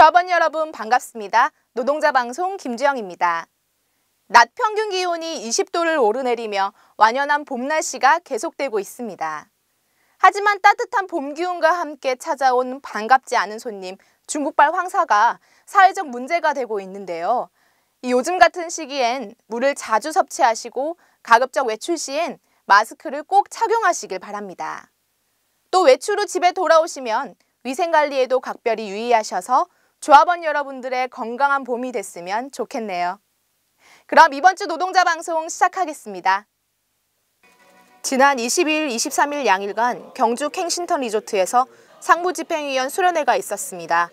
조합원 여러분 반갑습니다. 노동자 방송 김주영입니다. 낮 평균 기온이 20도를 오르내리며 완연한 봄 날씨가 계속되고 있습니다. 하지만 따뜻한 봄 기운과 함께 찾아온 반갑지 않은 손님 중국발 황사가 사회적 문제가 되고 있는데요. 요즘 같은 시기엔 물을 자주 섭취하시고 가급적 외출 시엔 마스크를 꼭 착용하시길 바랍니다. 또 외출 후 집에 돌아오시면 위생관리에도 각별히 유의하셔서 조합원 여러분들의 건강한 봄이 됐으면 좋겠네요. 그럼 이번 주 노동자 방송 시작하겠습니다. 지난 22일, 23일 양일간 경주 캥싱턴 리조트에서 상무집행위원 수련회가 있었습니다.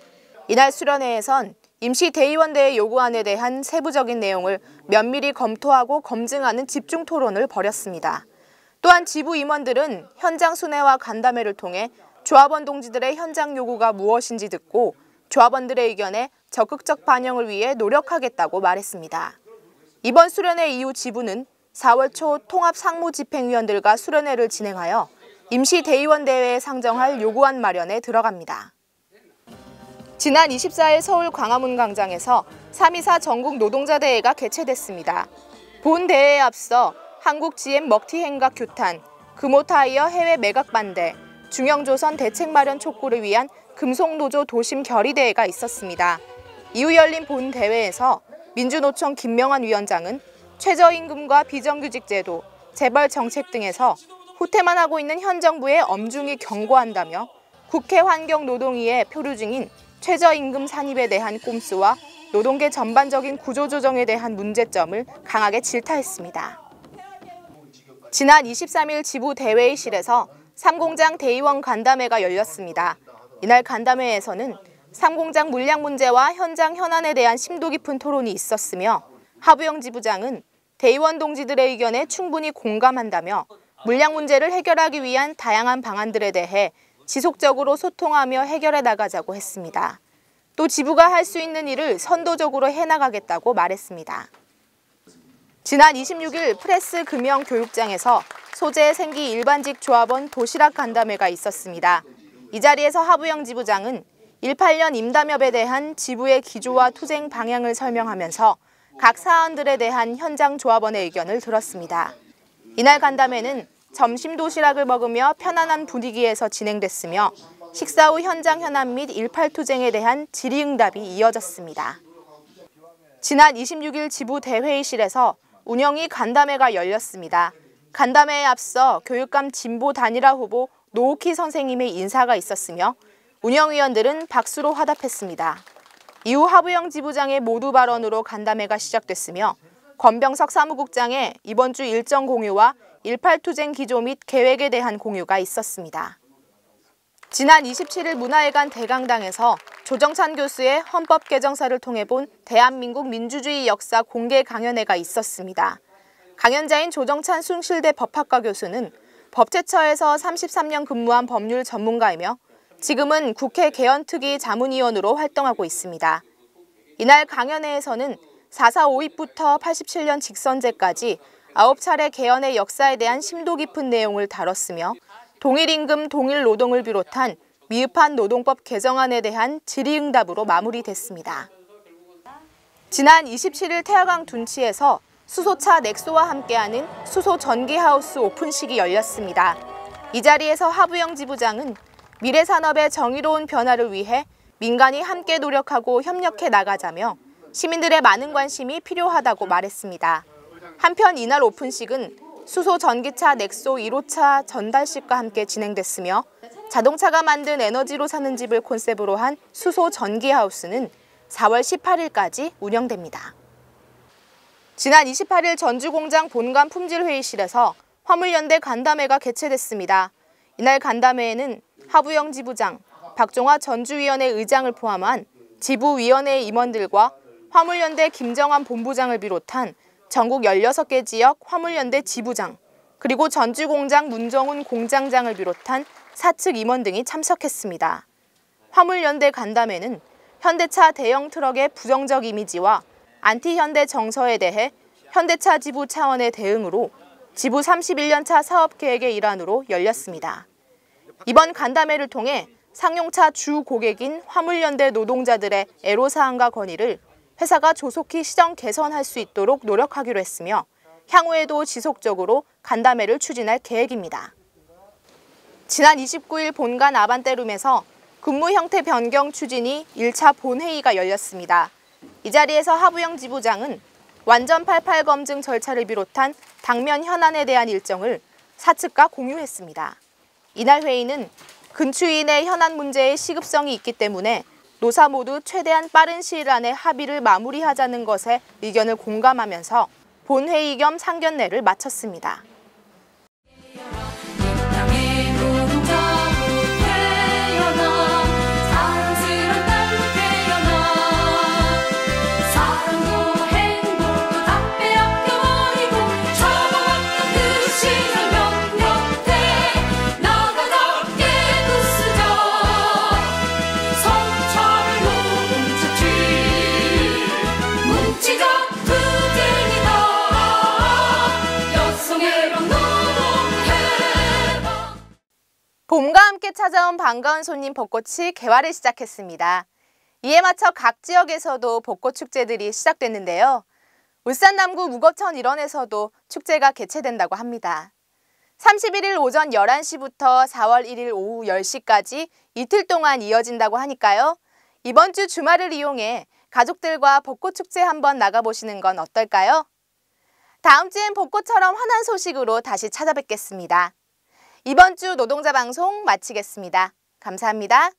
이날 수련회에선 임시 대의원대회 요구안에 대한 세부적인 내용을 면밀히 검토하고 검증하는 집중 토론을 벌였습니다. 또한 지부 임원들은 현장 순회와 간담회를 통해 조합원 동지들의 현장 요구가 무엇인지 듣고 조합원들의 의견에 적극적 반영을 위해 노력하겠다고 말했습니다. 이번 수련회 이후 지부는 4월 초 통합 상무집행위원들과 수련회를 진행하여 임시 대의원 대회에 상정할 요구안 마련에 들어갑니다. 지난 24일 서울 광화문 광장에서 3.24 전국 노동자 대회가 개최됐습니다. 본 대회에 앞서 한국 GM 먹튀행각 규탄, 금호타이어 해외 매각 반대, 중형조선 대책 마련 촉구를 위한 금속노조 도심 결의대회가 있었습니다. 이후 열린 본 대회에서 민주노총 김명환 위원장은 최저임금과 비정규직제도, 재벌 정책 등에서 후퇴만 하고 있는 현 정부에 엄중히 경고한다며 국회 환경노동위의 표류 중인 최저임금 산입에 대한 꼼수와 노동계 전반적인 구조조정에 대한 문제점을 강하게 질타했습니다. 지난 23일 지부 대회의실에서 삼공장 대의원 간담회가 열렸습니다. 이날 간담회에서는 삼공장 물량 문제와 현장 현안에 대한 심도 깊은 토론이 있었으며 하부영 지부장은 대의원 동지들의 의견에 충분히 공감한다며 물량 문제를 해결하기 위한 다양한 방안들에 대해 지속적으로 소통하며 해결해 나가자고 했습니다. 또 지부가 할 수 있는 일을 선도적으로 해나가겠다고 말했습니다. 지난 26일 프레스 금영 교육장에서 소재 생기 일반직 조합원 도시락 간담회가 있었습니다. 이 자리에서 하부영 지부장은 18년 임담협에 대한 지부의 기조와 투쟁 방향을 설명하면서 각 사안들에 대한 현장 조합원의 의견을 들었습니다. 이날 간담회는 점심 도시락을 먹으며 편안한 분위기에서 진행됐으며 식사 후 현장 현안 및 일팔 투쟁에 대한 질의응답이 이어졌습니다. 지난 26일 지부 대회의실에서 운영위 간담회가 열렸습니다. 간담회에 앞서 교육감 진보 단일화 후보 노옥희 선생님의 인사가 있었으며 운영위원들은 박수로 화답했습니다. 이후 하부영 지부장의 모두 발언으로 간담회가 시작됐으며 권병석 사무국장의 이번 주 일정 공유와 일팔 투쟁 기조 및 계획에 대한 공유가 있었습니다. 지난 27일 문화회관 대강당에서 조정찬 교수의 헌법 개정사를 통해 본 대한민국 민주주의 역사 공개 강연회가 있었습니다. 강연자인 조정찬 숭실대 법학과 교수는 법제처에서 33년 근무한 법률 전문가이며 지금은 국회 개헌특위 자문위원으로 활동하고 있습니다. 이날 강연회에서는 4.4 5.2부터 87년 직선제까지 9차례 개헌의 역사에 대한 심도 깊은 내용을 다뤘으며 동일임금, 동일노동을 비롯한 미흡한 노동법 개정안에 대한 질의응답으로 마무리됐습니다. 지난 27일 태화강 둔치에서 수소차 넥소와 함께하는 수소 전기하우스 오픈식이 열렸습니다. 이 자리에서 하부영 지부장은 미래산업의 정의로운 변화를 위해 민간이 함께 노력하고 협력해 나가자며 시민들의 많은 관심이 필요하다고 말했습니다. 한편 이날 오픈식은 수소 전기차 넥소 1호차 전달식과 함께 진행됐으며 자동차가 만든 에너지로 사는 집을 콘셉트로 한 수소 전기하우스는 4월 18일까지 운영됩니다. 지난 28일 전주공장 본관 품질회의실에서 화물연대 간담회가 개최됐습니다. 이날 간담회에는 하부영 지부장, 박종화 전주위원회 의장을 포함한 지부위원회 임원들과 화물연대 김정환 본부장을 비롯한 전국 16개 지역 화물연대 지부장, 그리고 전주공장 문정훈 공장장을 비롯한 사측 임원 등이 참석했습니다. 화물연대 간담회는 현대차 대형 트럭의 부정적 이미지와 안티현대 정서에 대해 현대차 지부 차원의 대응으로 지부 31년차 사업계획의 일환으로 열렸습니다. 이번 간담회를 통해 상용차 주 고객인 화물연대 노동자들의 애로사항과 건의를 회사가 조속히 시정 개선할 수 있도록 노력하기로 했으며 향후에도 지속적으로 간담회를 추진할 계획입니다. 지난 29일 본관 아반떼룸에서 근무 형태 변경 추진이 1차 본회의가 열렸습니다. 이 자리에서 하부영 지부장은 완전 88 검증 절차를 비롯한 당면 현안에 대한 일정을 사측과 공유했습니다. 이날 회의는 근추인의 현안 문제의 시급성이 있기 때문에 노사 모두 최대한 빠른 시일 안에 합의를 마무리하자는 것에 의견을 공감하면서 본회의 겸 상견례를 마쳤습니다. 봄과 함께 찾아온 반가운 손님 벚꽃이 개화를 시작했습니다. 이에 맞춰 각 지역에서도 벚꽃 축제들이 시작됐는데요. 울산 남구 무거천 일원에서도 축제가 개최된다고 합니다. 31일 오전 11시부터 4월 1일 오후 10시까지 이틀 동안 이어진다고 하니까요. 이번 주 주말을 이용해 가족들과 벚꽃 축제 한번 나가보시는 건 어떨까요? 다음 주엔 벚꽃처럼 환한 소식으로 다시 찾아뵙겠습니다. 이번 주 노동자 방송 마치겠습니다. 감사합니다.